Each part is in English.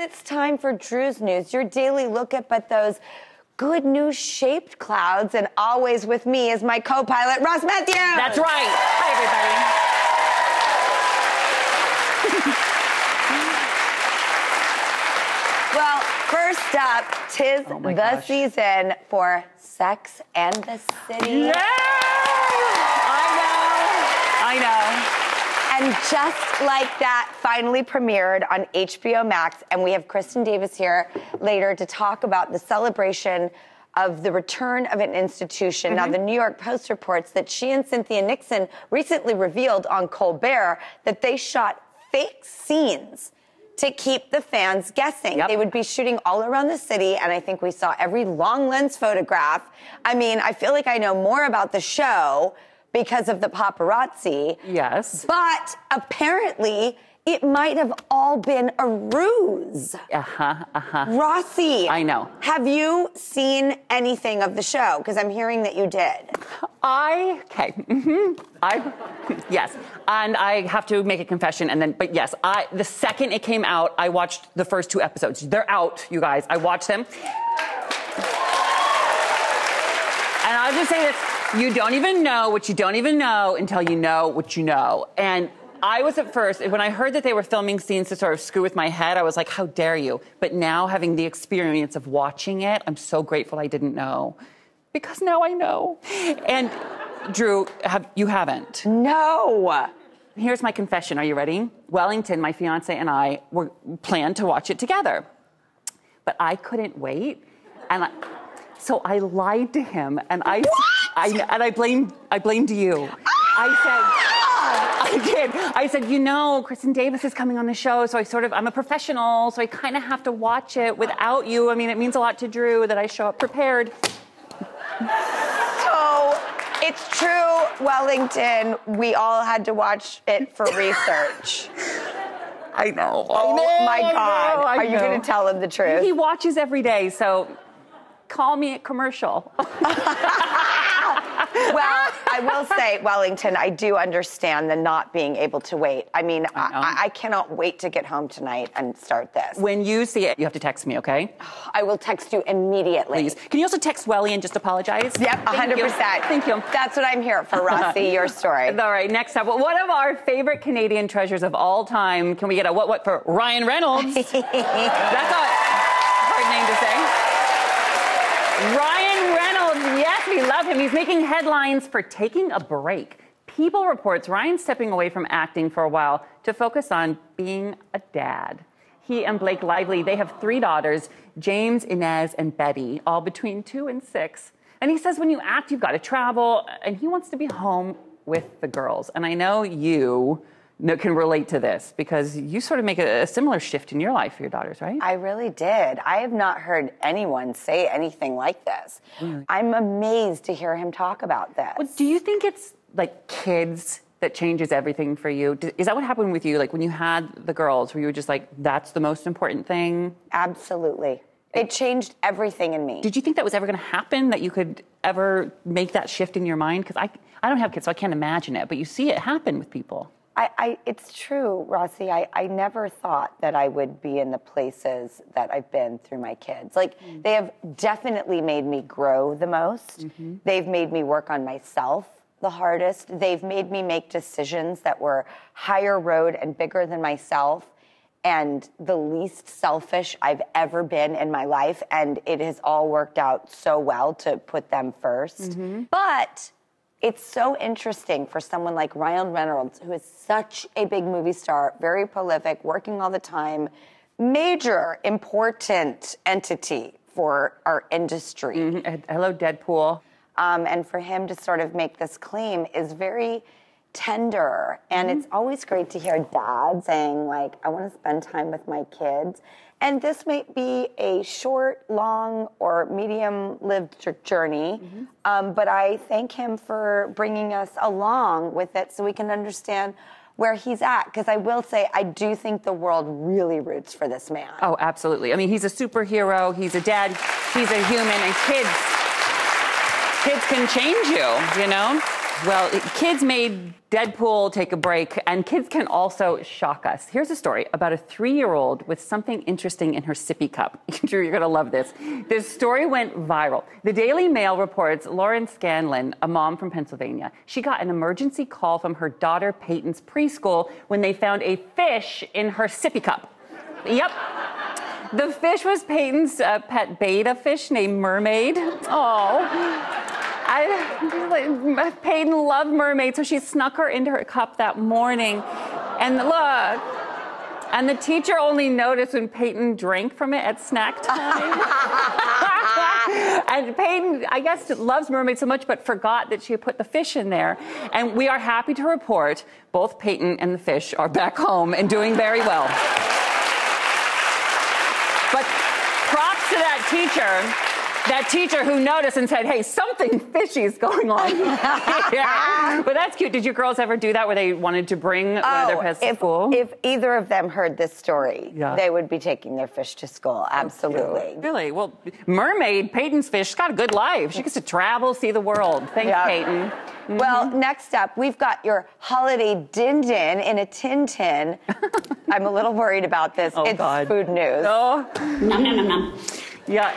It's time for Drew's News, your daily look at those good news shaped clouds, and always with me is my co-pilot, Ross Mathews. That's right. Hi, everybody. Well, first up, tis the season for Sex and the City. Yeah! I know. And just like that, finally premiered on HBO Max. And we have Kristen Davis here later to talk about the celebration of the return of an institution. Now, the New York Post reports that she and Cynthia Nixon recently revealed on Colbert that they shot fake scenes to keep the fans guessing. They would be shooting all around the city, and I think we saw every long lens photograph. I mean, I feel like I know more about the show because of the paparazzi. Yes. But apparently, it might have all been a ruse. Rossi. I know. Have you seen anything of the show? Because I'm hearing that you did. Yes. And I have to make a confession, but yes, the second it came out, I watched the first 2 episodes. They're out, you guys. I watched them. And I'll just say this. You don't even know what you don't even know until you know what you know. And I was at first, when I heard that they were filming scenes to sort of screw with my head, I was like, how dare you? But now, having the experience of watching it, I'm so grateful I didn't know. Because now I know. And Drew, you haven't? No. Here's my confession. Are you ready? Wellington, my fiance, and I planned to watch it together. But I couldn't wait. So I lied to him, and I blamed you. I did. I said, Kristen Davis is coming on the show, so I'm a professional, so I kind of have to watch it without you. I mean, it means a lot to Drew that I show up prepared. So it's true, Wellington. We all had to watch it for research. I know. Oh my God. Are you going to tell him the truth? He watches every day, so call me a commercial. Well, I will say, Wellington, I do understand the not being able to wait. I mean, I cannot wait to get home tonight and start this. When you see it, you have to text me, okay? I will text you immediately. Please. Can you also text Welly and just apologize? Yep, 100%. Thank you. That's what I'm here for, Rossi, your story. All right, next up, one of our favorite Canadian treasures of all time. Can we get a what for Ryan Reynolds? That's a hard name to say. Ryan Reynolds, yes, we love him. He's making headlines for taking a break. People reports Ryan's stepping away from acting for a while to focus on being a dad. He and Blake Lively, they have 3 daughters, James, Inez, and Betty, all between 2 and 6. And he says when you act, you've got to travel, and he wants to be home with the girls. And I know you can relate to this because you sort of make a similar shift in your life for your daughters, right? I really did. I have not heard anyone say anything like this. Really? I'm amazed to hear him talk about this. Well, do you think it's like kids that changes everything for you? Is that what happened with you? Like when you had the girls, where you were just like, that's the most important thing? Absolutely. It changed everything in me. Did you think that was ever going to happen, that you could ever make that shift in your mind? Because I don't have kids, so I can't imagine it, but you see it happen with people. It's true, Rossi. I never thought that I would be in the places that I've been through my kids. Like, they have definitely made me grow the most. They've made me work on myself the hardest. They've made me make decisions that were higher road and bigger than myself and the least selfish I've ever been in my life. And it has all worked out so well to put them first. But it's so interesting for someone like Ryan Reynolds, who is such a big movie star, very prolific, working all the time, major, important entity for our industry. Hello, Deadpool. And for him to sort of make this claim is very tender. And it's always great to hear dad saying, like, I want to spend time with my kids. And this might be a short, long, or medium-lived journey, but I thank him for bringing us along with it so we can understand where he's at. Because I will say, I do think the world really roots for this man. Oh, absolutely. I mean, he's a superhero, he's a dad, he's a human, and kids can change you, you know? Well, kids made Deadpool take a break, and kids can also shock us. Here's a story about a 3-year-old with something interesting in her sippy cup. Drew, you're going to love this. This story went viral. The Daily Mail reports Lauren Scanlon, a mom from Pennsylvania, she got an emergency call from her daughter Peyton's preschool when they found a fish in her sippy cup. Yep. The fish was Peyton's pet betta fish named Mermaid. Oh. Peyton loved mermaids, so she snuck her into her cup that morning. And look, and the teacher only noticed when Peyton drank from it at snack time. And Peyton, I guess, loves mermaids so much, but forgot that she had put the fish in there. And we are happy to report both Peyton and the fish are back home and doing very well. But props to that teacher who noticed and said, hey, something fishy is going on here. But that's cute. Did you girls ever do that where they wanted to bring one of their pets to school? If either of them heard this story, they would be taking their fish to school. Absolutely. Really? Well, Mermaid, Peyton's fish, she's got a good life. She gets to travel, see the world. Thanks, Peyton. Mm-hmm. Well, next up, we've got your holiday din-din in a tin-tin. I'm a little worried about this. It's food news. Oh. Nom, nom, nom, nom. Yeah.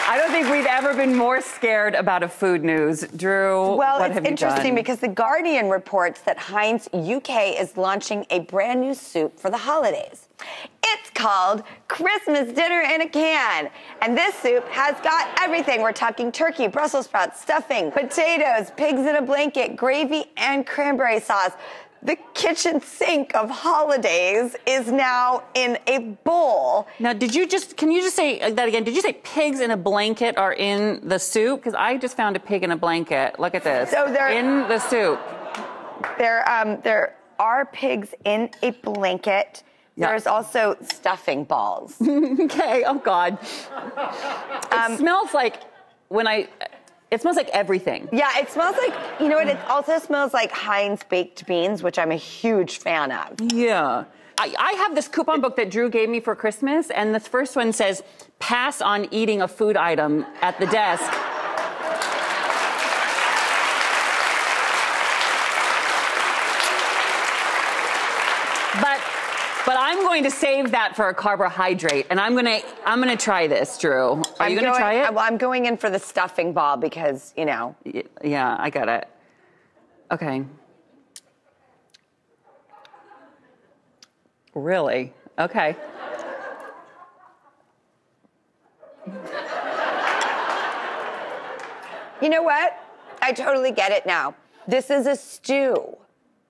I don't think we've ever been more scared about a food news. Drew, well, what have you done? It's interesting because The Guardian reports that Heinz UK is launching a brand new soup for the holidays. It's called Christmas Dinner in a Can. And this soup has got everything. We're talking turkey, Brussels sprouts, stuffing, potatoes, pigs in a blanket, gravy, and cranberry sauce. The kitchen sink of holidays is now in a bowl. Now, can you just say that again? Did you say pigs in a blanket are in the soup? Because I just found a pig in a blanket. Look at this. So they're in the soup. There are pigs in a blanket. Yeah. There's also stuffing balls. Okay, oh God. It smells like it smells like everything. Yeah, it smells like, you know what, it also smells like Heinz baked beans, which I'm a huge fan of. Yeah. I have this coupon book that Drew gave me for Christmas, and this first one says, pass on eating a food item at the desk. But I'm going to save that for a carbohydrate, and I'm gonna try this, Drew. Are you gonna try it? Well, I'm going in for the stuffing ball because, you know. Yeah, I got it. Okay. Really? Okay. You know what? I totally get it now. This is a stew,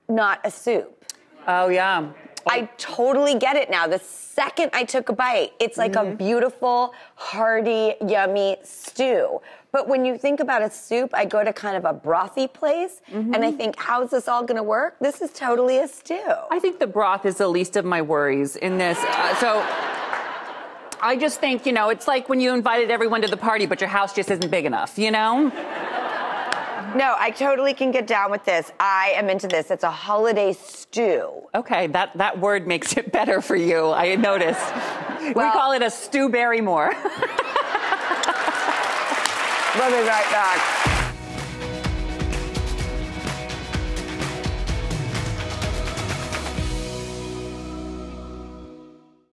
not a soup. Oh, yeah. I totally get it now. The second I took a bite, it's like a beautiful, hearty, yummy stew. But when you think about a soup, I go to kind of a brothy place, and I think, how's this all going to work? This is totally a stew. I think the broth is the least of my worries in this. So I just think, it's like when you invited everyone to the party, but your house just isn't big enough, No, I totally can get down with this. I am into this. It's a holiday stew. Okay, that word makes it better for you, I noticed. Well, we call it a Stew Barrymore. We'll be right back.